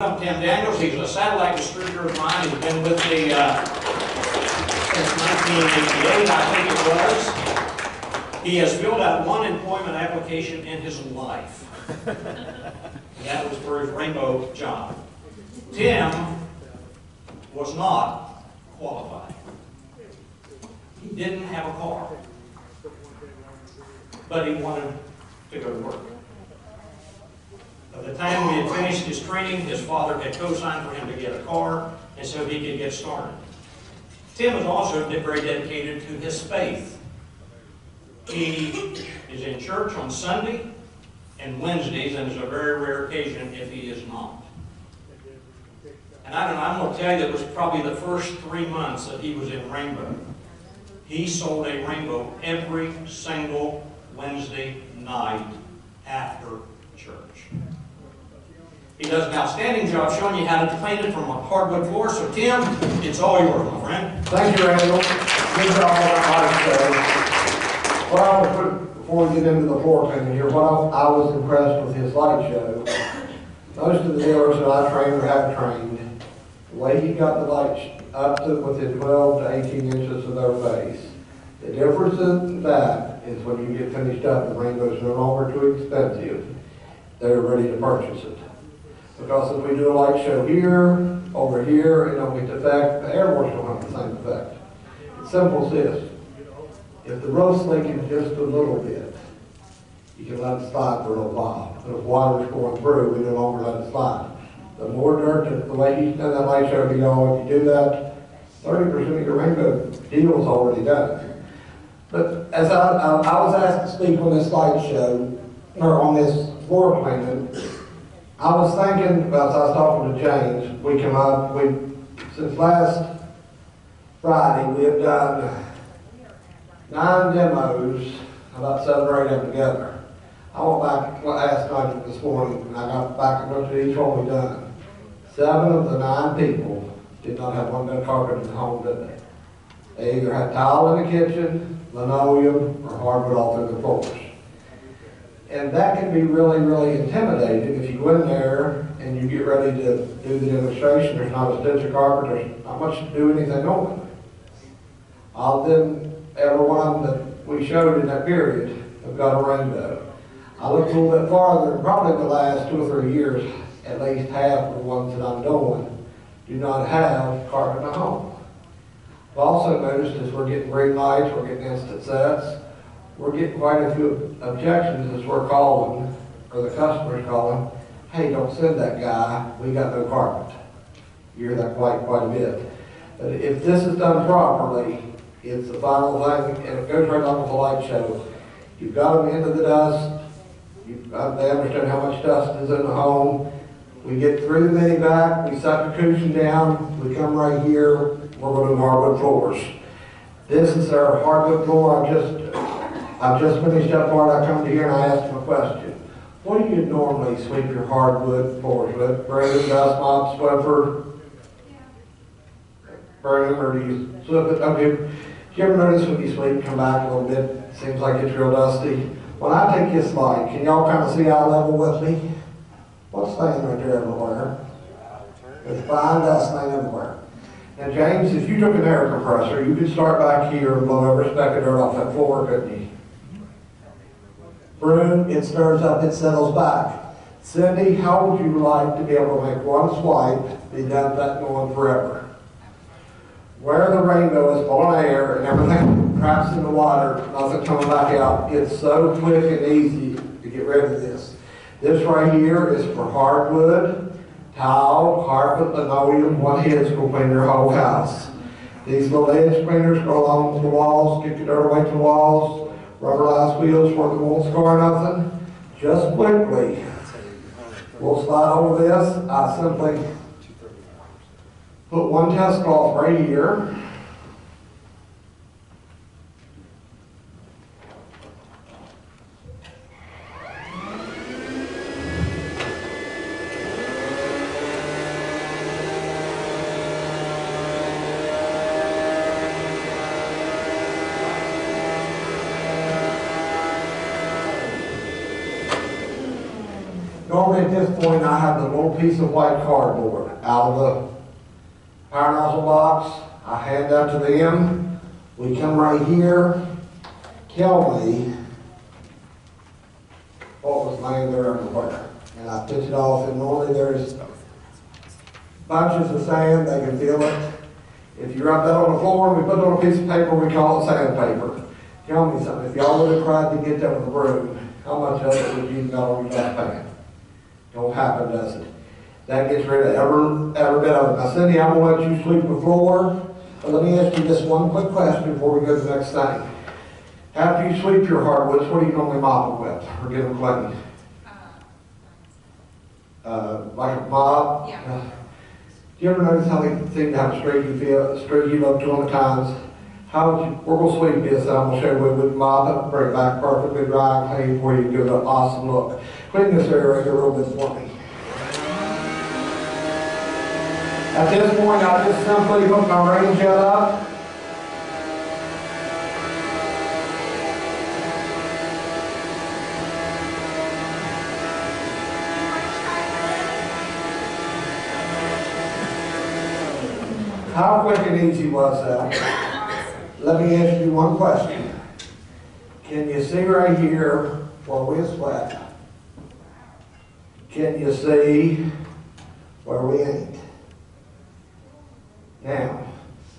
I'm Tim Daniels. He's a satellite distributor of mine. He's been with me since 1988, I think it was. He has filled out one employment application in his life. And that was for his rainbow job. Tim was not qualified. He didn't have a car, but he wanted to go to work. By the time we had finished his training, his father had co-signed for him to get a car, and so he could get started. Tim is also very dedicated to his faith. He is in church on Sunday and Wednesdays, and it's a very rare occasion if he is not. And I don't know, I'm going to tell you, that was probably the first 3 months that he was in Rainbow. He sold a rainbow every single Wednesday night after church. He does an outstanding job showing you how to paint it from a hardwood floor. So Tim, it's all yours, my friend. Thank you, Randall. Good job on that light show. Well, before we get into the floor painting here, I was impressed with his light show. Most of the dealers that I trained or have trained, the way he got the lights up to within 12 to 18 inches of their face. The difference in that is when you get finished up, the rainbow's no longer too expensive. They're ready to purchase it. Because if we do a light show here, over here, it don't get the effect, the air wash will have the same effect. It's simple as this. If the roof's leaking just a little bit, you can let it slide for a little while. But if water's going through, we no longer let it slide. The more dirt, the way he's done that light show, if you do that, 30% of your rainbow deal's already done. But as I was asked to speak on this light show, or on this floor planning, I was thinking, well, as I was talking to James, since last Friday, we have done 9 demos, about 7 or 8 of them together. I went back last night this morning, and I got back and looked at each one we've done. 7 of the 9 people did not have one bed of carpet in the home, did they? They either had tile in the kitchen, linoleum, or hardwood all through the floors. And that can be really, really intimidating if you go in there and you get ready to do the demonstration. There's not a stitch of carpet, there's not much to do anything on it. All of them, every one that we showed in that period have got a rainbow. I looked a little bit farther, probably the last 2 or 3 years, at least half of the ones that I'm doing do not have carpet in the home. I've also noticed as we're getting green lights, we're getting instant sets, we're getting quite a few objections as we're calling, or the customers calling, hey, don't send that guy, we got no carpet. You hear that quite a bit. But if this is done properly, it's the final thing, and it goes right along with the light show. You've got them into the dust, they understand how much dust is in the home. We get through the mini back, we set the cushion down, we come right here, we're going to do hardwood floors. This is our hardwood floor. I've just finished up part. I come to here and I asked him a question. What do you normally sweep your hardwood floors with? Broom, dust mop, Swiffer? Broom, or do you sweep it? Okay. Do you ever notice when you sweep, come back a little bit, it seems like it's real dusty? When I take this slide, can y'all kind of see eye level with me? What's staying right there everywhere? There's fine dust laying everywhere. Now James, if you took an air compressor, you could start back here and blow every speck of dirt off that floor, couldn't you? Broom, it stirs up, it settles back. Cindy, how would you like to be able to make one swipe, be done that going forever? Where the rainbow is full of air and everything traps in the water, nothing coming back out, it's so quick and easy to get rid of this. This right here is for hardwood, tile, carpet, linoleum, one head's going to clean your whole house. These little edge cleaners go along the walls, get the dirt away from the walls. Rubberized wheels where they won't scar nothing. Just quickly, we'll slide over this. I simply put one test cloth right here. Normally at this point, I have the little piece of white cardboard out of the power nozzle box. I hand that to them. We come right here, tell me what was laying there everywhere. And I pitch it off, and normally there's bunches of sand, they can feel it. If you rub that on the floor, we put it on a piece of paper, we call it sandpaper. Tell me something, if y'all would have tried to get that with a broom, how much of it would you got on your left pan? Don't happen, does it? That gets rid of every bit of it. Now, Cindy, I'm gonna let you sweep the floor, but let me ask you this one quick question before we go to the next thing. After you sweep your hardwoods, what do you normally mop them with, or get them clean? Like a mop? Yeah. Do you ever notice how they seem to have a streaky look to them at times? We're gonna sweep this, and I'm gonna show you where we mop it, bring it back perfectly dry and clean for you, give it an awesome look. Clean this area right here real bit for me. At this point, I just simply hook my Rainjet up. How quick and easy was that? Let me ask you one question. Can you see right here where we sweat? Can you see where we ain't? Now,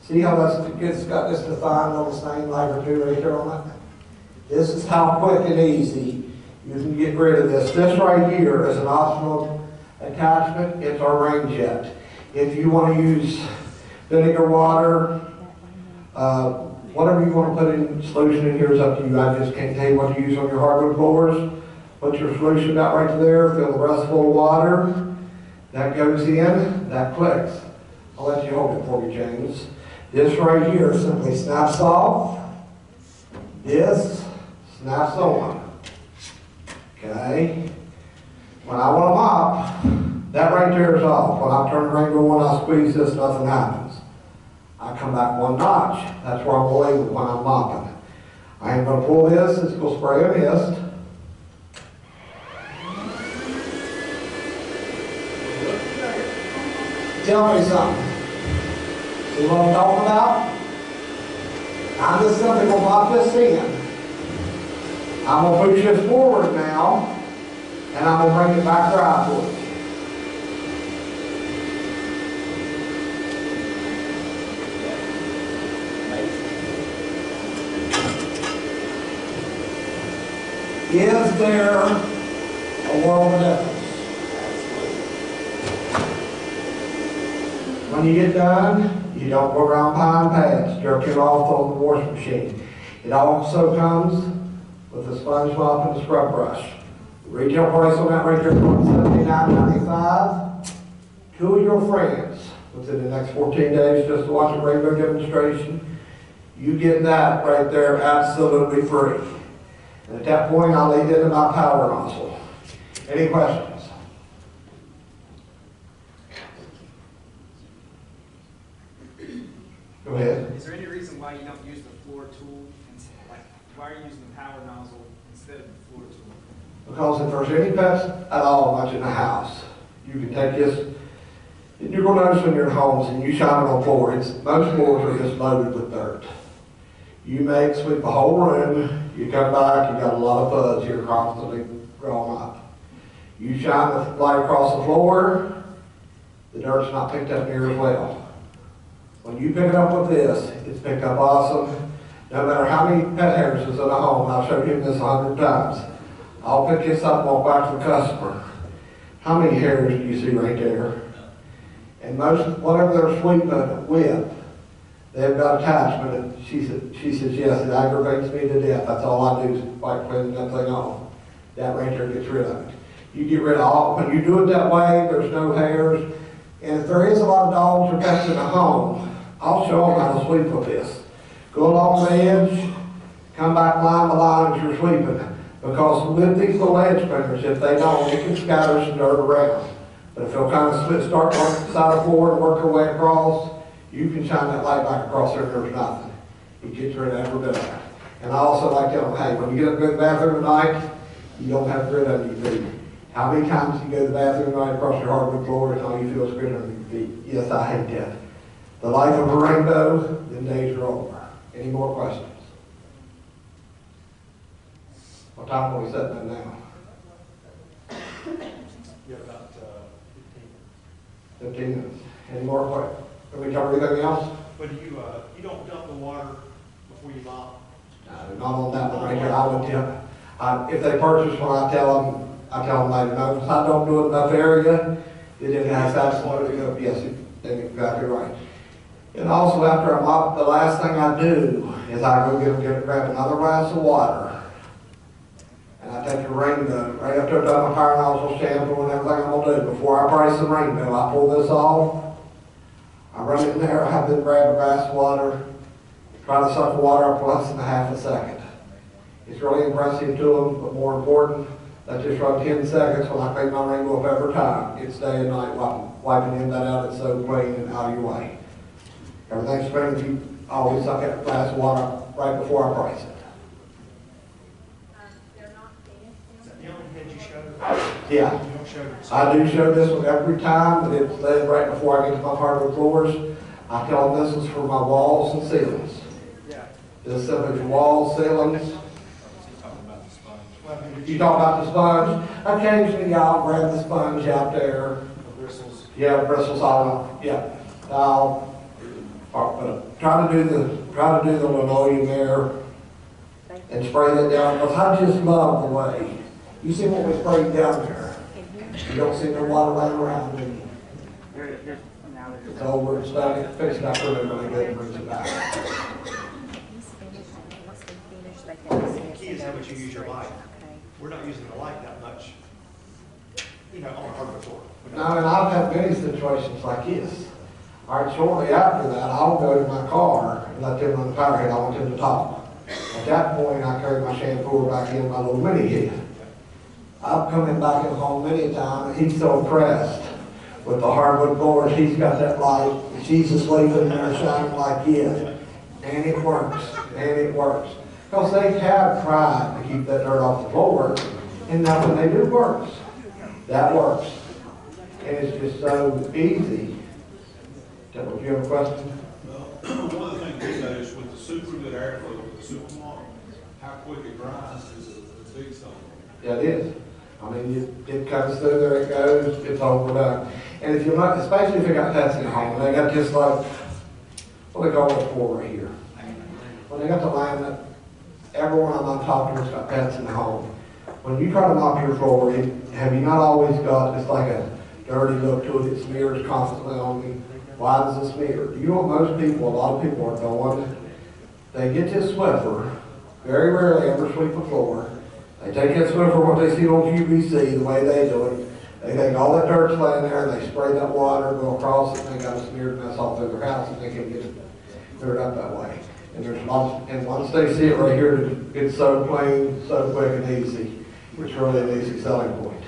see how it's got this defined little stain like or two right there on it? This is how quick and easy you can get rid of this. This right here is an optional attachment. It's our Rainjet. If you want to use vinegar, water, whatever you want to put in solution in here is up to you. I just can't tell you what to use on your hardwood floors. Put your solution out right there, fill the rest full of water. That goes in, that clicks. I'll let you hold it for me, James. This right here simply snaps off. This snaps on. Okay? When I want to mop, that right there is off. When I turn the wringer on, I squeeze this, nothing happens. I come back one notch. That's where I'm going with when I'm mopping. I am going to pull this. It's going to spray a mist. Tell me something. See what I'm talking about? I'm just simply going to mop this in. I'm going to push this forward now, and I'm going to bring it back dry for you. Is there a world of difference? When you get done, you don't go around buying pads, jerk it off on the washing machine. It also comes with a sponge mop and a scrub brush. The retail price on that right there is $79.95. Two of your friends within the next 14 days just to watch a rainbow demonstration. You get that right there absolutely free. And at that point, I'll lead into my power nozzle. Any questions? Go ahead. Is there any reason why you don't use the floor tool? Like, why are you using the power nozzle instead of the floor tool? Because if there's any pets at all much in the house, you can take this, and you're going to notice when you're in homes and you shine it on the floor, most floors are just loaded with dirt. You sweep the whole room, you come back, you got a lot of fuzz here constantly growing up. You shine the light across the floor, the dirt's not picked up near as well. When you pick it up with this, it's picked up awesome. No matter how many pet hairs is in a home, and I've showed him this 100 times, I'll pick this up and walk back to the customer. How many hairs do you see right there? And most, whatever they're sweeping with, they've got attachment. And she says, yes, it aggravates me to death. That's all I do is wipe cleaning that thing off. That right there gets rid of it. You get rid of all, when you do it that way, there's no hairs. And if there is a lot of dogs or pets in the home, I'll show them how to sweep with this. Go along the edge, come back line by line as you're sweeping. Because with these little edge spinners, if they don't, it can scatter some dirt around. But if they'll kind of start on the side of the floor and work their way across, you can shine that light back across there and there's nothing. It gets rid of every bit of it. And I also like to tell them, hey, when you get up to the bathroom at night, you don't have grit under your feet. How many times you go to the bathroom right across your hardwood floor and all you feel is grit under your feet? Yes, I hate that. The life of a rainbow, them days are over. Any more questions? What time are we setting at now? You have about 15. 15 minutes. Any more questions? Can we cover anything else? But you don't dump the water before you mop? No, not on that one right here. I would tell, if they purchase one, I tell them later. No, if I don't do it enough area, it didn't have that water to go. Yes, that's exactly right. And also after I mop, the last thing I do is I go grab another glass of water. And I take the rainbow, right after I've done my power nozzle shampoo and everything I'm gonna do, before I price the rainbow, I pull this off. I run it in there, I have them grab a glass of water, try to suck the water up for less than a half a second. It's really impressive to them, but more important, that just run 10 seconds when I clean my rainbow up every time. It's day and night wiping that out, it's so clean and out of your way. Everything's clean, if you always suck that glass of water right before I price it. Is that the only head you show? Yeah. You don't show it. I do show this one every time, but it's laid right before I get to my hardwood floors. I tell them this is for my walls and ceilings. Yeah. This is simply for walls, ceilings. You talk about the sponge. Occasionally I'll grab the sponge out there. The bristles. Yeah, bristles all, yeah. Try to do the linoleum there and spray that down, because I just love the way. You see what we sprayed down there? You don't see no water running around in it. It's over, it's done, it's fixed up really, really good and brings it back. The key is how much you use your light. We're not using the light that much, on a hardwood floor. Now, and I've had many situations like this. All right, shortly after that, I'll go to my car and let them run the power head. I want them to top. At that point, I carry my shampoo back in my little mini head. I've come in back in home many a time, and he's so impressed with the hardwood floors. He's got that light. She's asleep in there shining like this. And it works. And it works. Because they have tried to keep that dirt off the floor, and nothing they do works. That works. And it's just so easy. Do you have a question? Well, one of the things we noticed with the super good airflow with the super mop, how quick it dries is a big thing. Yeah, it is. I mean, it comes through, there it goes, it's overdone. And if you're not, especially if you got pets in the home, and they got just like, what they call this floor right here. When they got the laminate, everyone I'm talking to's got pets in the home. When you try to mop your floor, have you not always got just like a dirty look to it? It smears constantly on me. Why does it smear? You know what most people, a lot of people are doing? They get this Swiffer, very rarely ever sweep a floor. They take that Swiffer, what they see on QVC, the way they do it. They take all that dirt's laying there, they spray that water, go across it, and they got a smeared mess all through their house, and they can get it cleared up that way. And there's lots, and once they see it right here, it's so clean, so quick and easy. It's really an easy selling point.